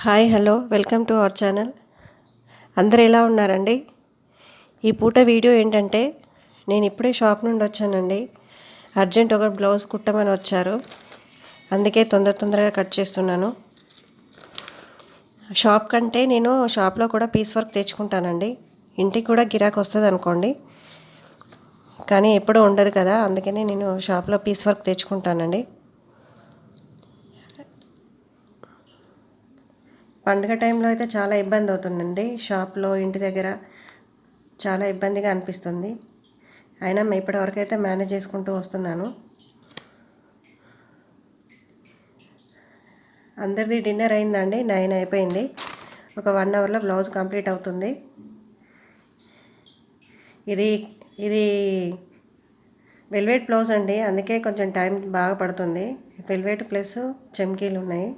Hi hello welcome to our channel. అందరు ఎలా ఉన్నారండి? ఈ పూట వీడియో ఏంటంటే నేను ఇప్పుడే షాప్ నుండి వచ్చానండి. అర్జెంట్ ఒక బ్లౌజ్ కుట్టమని వచ్చారు, అందుకే తొందరగా కట్ చేస్తున్నాను. షాప్ కంటే నేను షాప్లో కూడా పీస్ వర్క్ తెచ్చుకుంటానండి. ఇంటికి కూడా గిరాకీ వస్తుంది అనుకోండి, కానీ ఎప్పుడూ ఉండదు కదా, అందుకనే నేను షాప్లో పీస్ వర్క్ తెచ్చుకుంటానండి. పండుగ టైంలో అయితే చాలా ఇబ్బంది అవుతుందండి. షాప్లో ఇంటి దగ్గర చాలా ఇబ్బందిగా అనిపిస్తుంది. అయినా ఇప్పటివరకు అయితే మేనేజ్ చేసుకుంటూ వస్తున్నాను. అందరిది డిన్నర్ అయిందండి, 9 అయిపోయింది. ఒక 1 అవర్లో బ్లౌజ్ కంప్లీట్ అవుతుంది. ఇది ఇది వెల్వెట్ బ్లౌజ్ అండి, అందుకే కొంచెం టైం బాగా పడుతుంది. వెల్వెట్ ప్లస్ చమ్కీలు ఉన్నాయి.